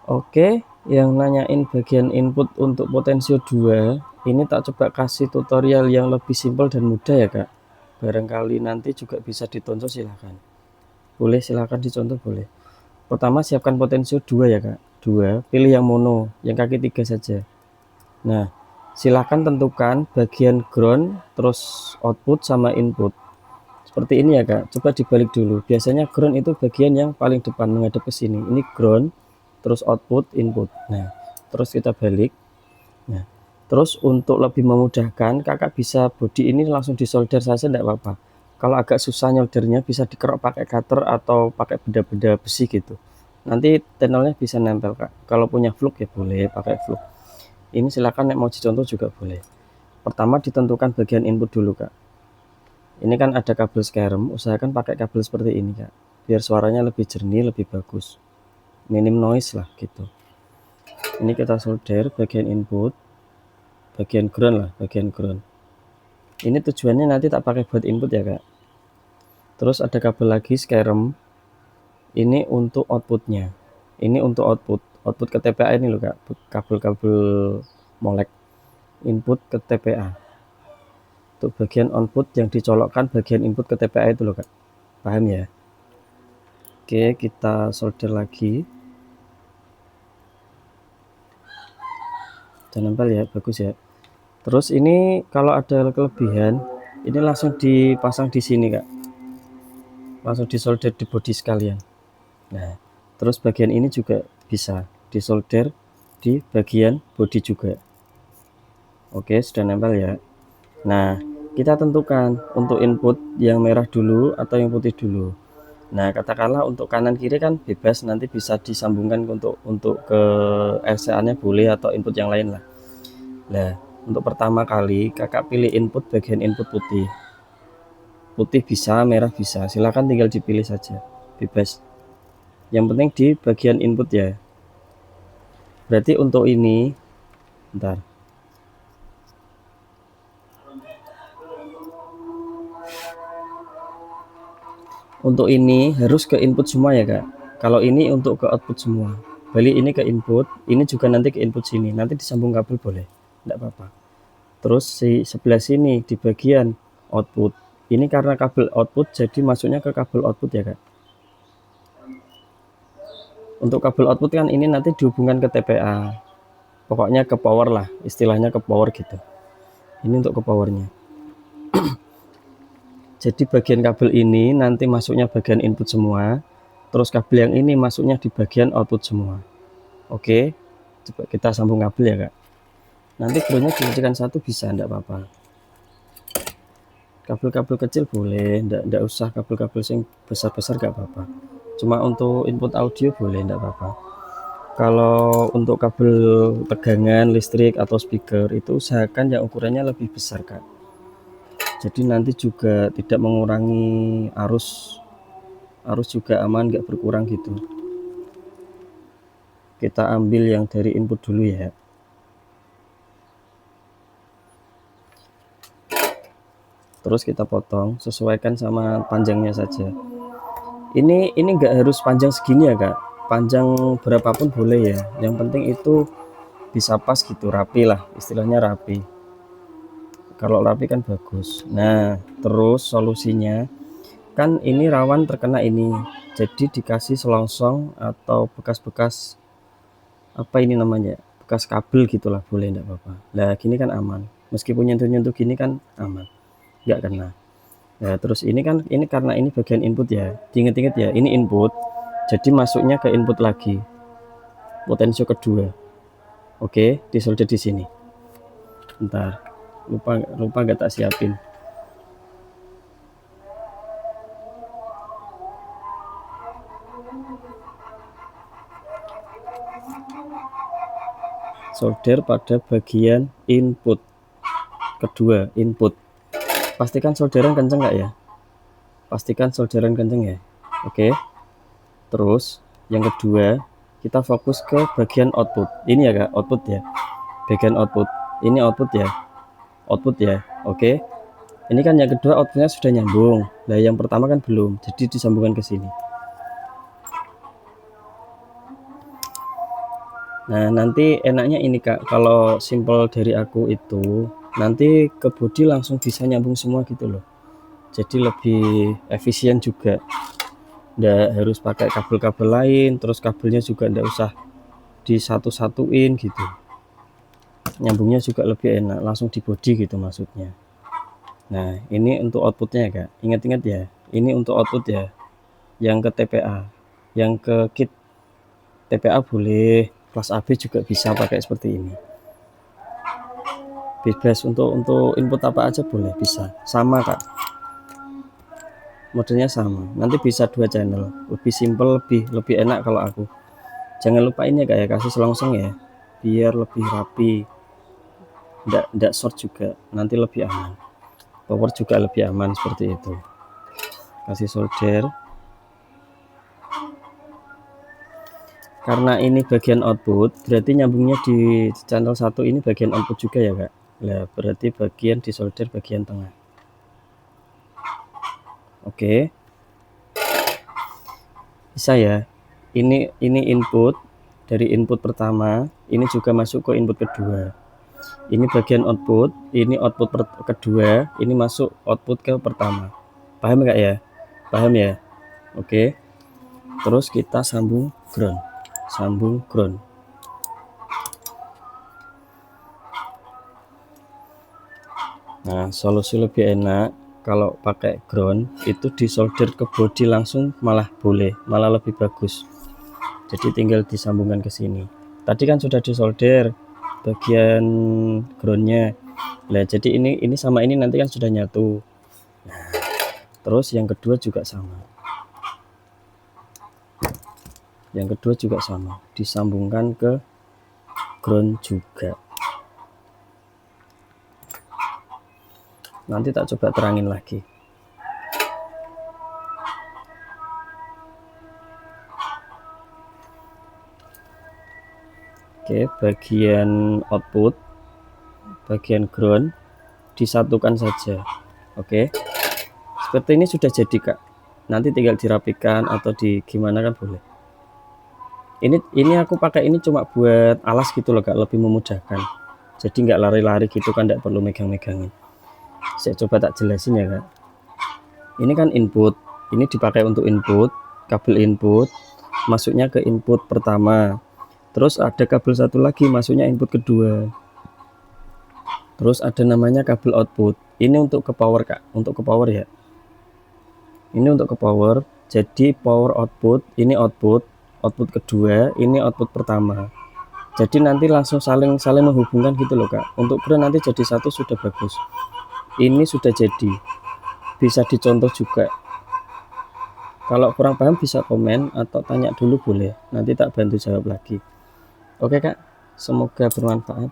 Oke, yang nanyain bagian input untuk potensio 2, ini tak coba kasih tutorial yang lebih simpel dan mudah ya Kak. Barangkali nanti juga bisa ditonton, silahkan. Boleh, silahkan dicontoh boleh. Pertama siapkan potensio 2 ya Kak. 2, pilih yang mono, yang kaki 3 saja. Nah, silahkan tentukan bagian ground, terus output sama input. Seperti ini ya Kak, coba dibalik dulu. Biasanya ground itu bagian yang paling depan menghadap ke sini. Ini ground, terus output, input. Nah, terus kita balik. Nah, terus untuk lebih memudahkan, kakak bisa body ini langsung disolder saja, tidak apa-apa. Kalau agak susah nyoldernya, bisa dikerok pakai cutter atau pakai benda-benda besi gitu. Nanti tunnelnya bisa nempel Kak. Kalau punya fluk ya boleh pakai fluk. Ini silakan mau dicontoh juga boleh. Pertama ditentukan bagian input dulu Kak. Ini kan ada kabel scarem, usahakan pakai kabel seperti ini Kak, biar suaranya lebih jernih, lebih bagus, minim noise lah gitu. Ini kita solder bagian input, bagian ground lah, bagian ground. Ini tujuannya nanti tak pakai buat input ya Kak. Terus ada kabel lagi scarem, ini untuk outputnya, ini untuk output ke TPA ini loh Kak, kabel-kabel molek input ke TPA. Untuk bagian output yang dicolokkan bagian input ke TPA itu loh Kak, paham ya? Oke, kita solder lagi. Dan nempel ya, bagus ya. Terus ini kalau ada kelebihan, ini langsung dipasang di sini Kak. Langsung disolder di body sekalian. Nah, terus bagian ini juga bisa disolder di bagian body juga. Oke, sudah nempel ya. Nah, kita tentukan untuk input yang merah dulu atau yang putih dulu. Nah, katakanlah untuk kanan kiri kan bebas, nanti bisa disambungkan untuk ke RCA-nya boleh atau input yang lain lah. Nah, untuk pertama kali kakak pilih input bagian input putih. Putih bisa, merah bisa, silakan tinggal dipilih saja, bebas. Yang penting di bagian input ya. Berarti untuk ini, bentar. Untuk ini harus ke input semua ya Kak. Kalau ini untuk ke output semua. Balik ini ke input, ini juga nanti ke input sini. Nanti disambung kabel boleh, tidak apa-apa. Terus di sebelah sini di bagian output. Ini karena kabel output jadi masuknya ke kabel output ya Kak. Untuk kabel output kan ini nanti dihubungkan ke TPA. Pokoknya ke power lah, istilahnya ke power gitu. Ini untuk ke powernya. Jadi bagian kabel ini nanti masuknya bagian input semua, terus kabel yang ini masuknya di bagian output semua. Oke, coba kita sambung kabel ya Kak. Nanti groundnya dijadikan satu bisa, enggak apa-apa. Kabel-kabel kecil boleh, enggak usah kabel-kabel yang besar-besar enggak apa-apa. Cuma untuk input audio boleh, enggak apa-apa. Kalau untuk kabel tegangan listrik atau speaker itu usahakan yang ukurannya lebih besar Kak. Jadi nanti juga tidak mengurangi arus juga aman, nggak berkurang gitu. Kita ambil yang dari input dulu ya. Terus kita potong, sesuaikan sama panjangnya saja. Ini nggak harus panjang segini ya Kak, panjang berapapun boleh ya, yang penting itu bisa pas gitu, rapi lah, istilahnya rapi. Kalau rapi kan bagus. Nah, terus solusinya kan ini rawan terkena ini, jadi dikasih selongsong atau bekas-bekas apa ini namanya, bekas kabel gitulah, boleh enggak apa-apa. Nah gini kan aman, meskipun nyentuh-nyentuh gini kan aman, nggak kena. Nah terus ini kan, ini karena ini bagian input ya, diinget-inget ya, ini input, jadi masuknya ke input lagi, potensio kedua. Oke, disolder di sini. Bentar, lupa nggak tak siapin. Solder pada bagian input kedua, input. Pastikan solderan kenceng nggak ya? Pastikan solderan kenceng ya. Oke. Terus yang kedua kita fokus ke bagian output. Ini ya Kak, output ya. Bagian output. Ini output ya. Output ya. Oke. Ini kan yang kedua outputnya sudah nyambung. Nah yang pertama kan belum. Jadi disambungkan ke sini. Nah, nanti enaknya ini Kak, kalau simple dari aku itu, nanti ke body langsung bisa nyambung semua gitu loh. Jadi lebih efisien juga. Nggak harus pakai kabel-kabel lain, terus kabelnya juga nggak usah disatu-satuin gitu. Nyambungnya juga lebih enak, langsung di body gitu maksudnya. Nah, ini untuk outputnya ya Kak. Ingat-ingat ya, ini untuk output ya. Yang ke TPA, yang ke kit TPA boleh, kelas AB juga bisa pakai seperti ini. Bebas untuk input apa aja boleh, bisa. Sama Kak. Modelnya sama. Nanti bisa 2 channel. Lebih simple, lebih enak kalau aku. Jangan lupa ini ya Kak ya, kasih selongsong ya. Biar lebih rapi. Nggak short juga. Nanti lebih aman. Power juga lebih aman seperti itu. Kasih solder. Karena ini bagian output, berarti nyambungnya di channel 1 ini bagian output juga ya Kak. Nah, berarti bagian di solder bagian tengah. Oke. Bisa ya. Ini input dari input pertama, ini juga masuk ke input kedua. Ini bagian output, ini output kedua, ini masuk output ke pertama. Paham nggak ya? Paham ya? Oke. Terus kita sambung ground. Sambung ground. Nah, solusi lebih enak kalau pakai ground itu disolder ke body langsung, malah boleh, malah lebih bagus. Jadi tinggal disambungkan ke sini. Tadi kan sudah disolder bagian groundnya. Nah, jadi ini sama ini nanti kan sudah nyatu. Nah, terus yang kedua juga sama. Yang kedua juga sama, disambungkan ke ground juga. Nanti tak coba terangin lagi. Oke, bagian output, bagian ground disatukan saja. Oke, seperti ini sudah jadi Kak. Nanti tinggal dirapikan atau di gimana kan boleh. Ini aku pakai ini cuma buat alas gitu loh Kak, lebih memudahkan. Jadi nggak lari-lari gitu kan, nggak perlu megang-megangin. Saya coba tak jelasin ya Kak. Ini kan input, ini dipakai untuk input, kabel input masuknya ke input pertama. Terus ada kabel satu lagi masuknya input kedua. Terus ada namanya kabel output. Ini untuk ke power Kak, untuk ke power ya. Ini untuk ke power. Jadi power output, ini output kedua, ini output pertama. Jadi nanti langsung saling menghubungkan gitu loh Kak. Untuk ground nanti jadi satu sudah bagus. Ini sudah jadi. Bisa dicontoh juga. Kalau kurang paham bisa komen atau tanya dulu boleh. Nanti tak bantu jawab lagi. Oke Kak, semoga bermanfaat.